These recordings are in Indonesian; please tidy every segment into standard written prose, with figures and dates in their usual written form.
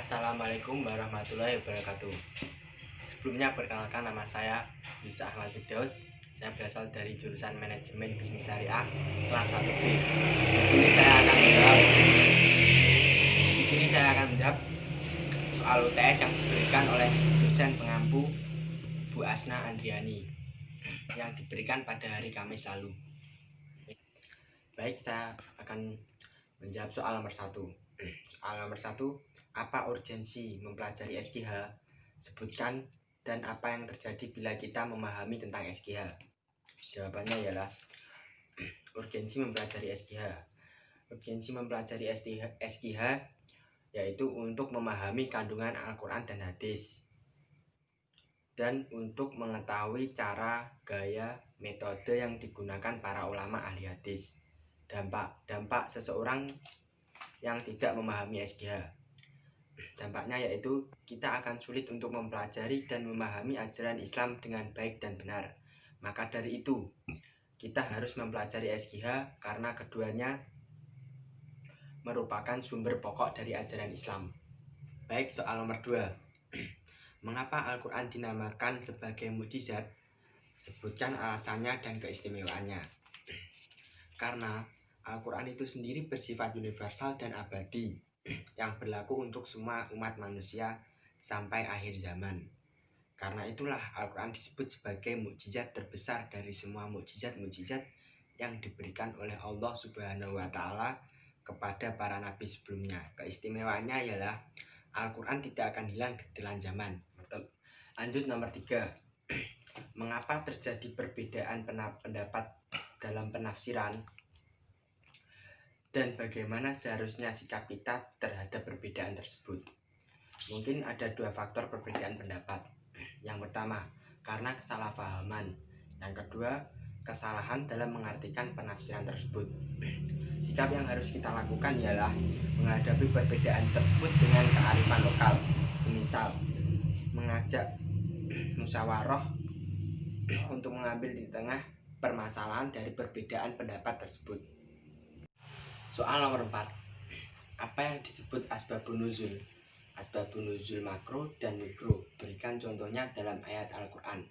Assalamualaikum warahmatullahi wabarakatuh. Sebelumnya perkenalkan, nama saya Bisa Ahmad Firdaus. Saya berasal dari jurusan Manajemen Bisnis Syariah kelas 1B. Di sini saya akan menjawab soal UTS yang diberikan oleh dosen pengampu Bu Asna Andriani yang diberikan pada hari Kamis lalu. Baik, saya akan menjawab soal nomor 1. Soal nomor 1, apa urgensi mempelajari SQH? Sebutkan dan apa yang terjadi bila kita memahami tentang SQH. Jawabannya ialah urgensi mempelajari SQH. Urgensi mempelajari SQH yaitu untuk memahami kandungan Al-Quran dan hadis, dan untuk mengetahui cara, gaya, metode yang digunakan para ulama ahli hadis. Dampak seseorang yang tidak memahami SQH. Dampaknya yaitu kita akan sulit untuk mempelajari dan memahami ajaran Islam dengan baik dan benar. Maka dari itu, kita harus mempelajari SQH karena keduanya merupakan sumber pokok dari ajaran Islam. Baik, soal nomor 2. Mengapa Al-Quran dinamakan sebagai mukjizat? Sebutkan alasannya dan keistimewaannya. Karena Al-Quran itu sendiri bersifat universal dan abadi, yang berlaku untuk semua umat manusia sampai akhir zaman. Karena itulah Al-Quran disebut sebagai mukjizat terbesar dari semua mukjizat-mukjizat yang diberikan oleh Allah Subhanahu wa Ta'ala kepada para nabi sebelumnya. Keistimewaannya ialah Al-Quran tidak akan hilang ditelan zaman. Lanjut nomor 3. Mengapa terjadi perbedaan pendapat dalam penafsiran, dan bagaimana seharusnya sikap kita terhadap perbedaan tersebut? Mungkin ada 2 faktor perbedaan pendapat. Yang pertama, karena kesalahpahaman. Yang kedua, kesalahan dalam mengartikan penafsiran tersebut. Sikap yang harus kita lakukan ialah menghadapi perbedaan tersebut dengan kearifan lokal. Semisal, mengajak musyawarah untuk mengambil di tengah permasalahan dari perbedaan pendapat tersebut. Soal nomor 4. Apa yang disebut asbabun nuzul? Asbabun nuzul makro dan mikro. Berikan contohnya dalam ayat Al-Quran.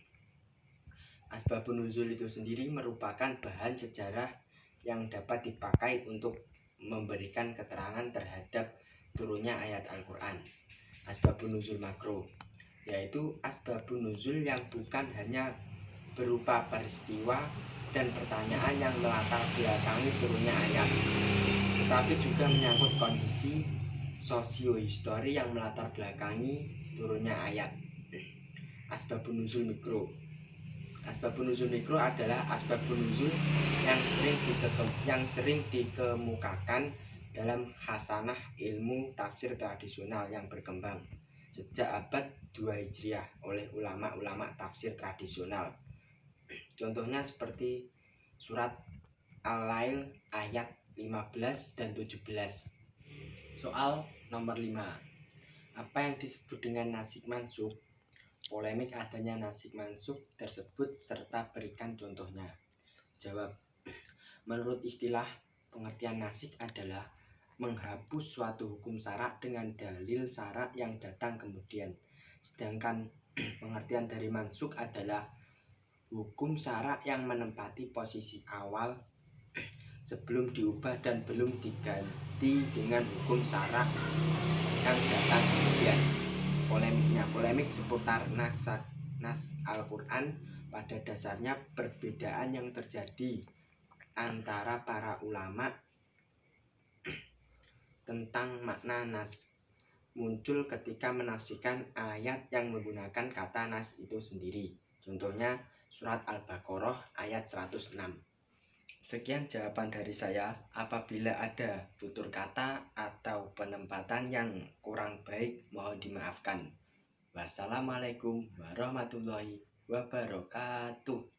Asbabun nuzul itu sendiri merupakan bahan sejarah yang dapat dipakai untuk memberikan keterangan terhadap turunnya ayat Al-Quran. Asbabun nuzul makro yaitu asbabun nuzul yang bukan hanya berupa peristiwa dan pertanyaan yang melatar belakangi turunnya ayat, tetapi juga menyangkut kondisi sosiohistori yang melatar belakangi turunnya ayat. Asbabun nuzul mikro. Asbabun nuzul mikro adalah asbabun nuzul yang sering dikemukakan dalam khasanah ilmu tafsir tradisional yang berkembang sejak abad 2 Hijriah oleh ulama-ulama tafsir tradisional. Contohnya seperti surat Al-Lail ayat 15 dan 17. Soal nomor 5. Apa yang disebut dengan nasik mansukh? Polemik adanya nasik mansukh tersebut serta berikan contohnya. Jawab. Menurut istilah, pengertian nasik adalah menghapus suatu hukum syarak dengan dalil syarak yang datang kemudian. Sedangkan pengertian dari mansukh adalah hukum syarak yang menempati posisi awal sebelum diubah dan belum diganti dengan hukum syarak yang datang kemudian. Polemik seputar nas Al-Quran pada dasarnya perbedaan yang terjadi antara para ulama tentang makna nas muncul ketika menafsirkan ayat yang menggunakan kata nas itu sendiri. Contohnya surat Al-Baqarah ayat 106. Sekian jawaban dari saya. Apabila ada tutur kata atau penempatan yang kurang baik, mohon dimaafkan. Wassalamualaikum warahmatullahi wabarakatuh.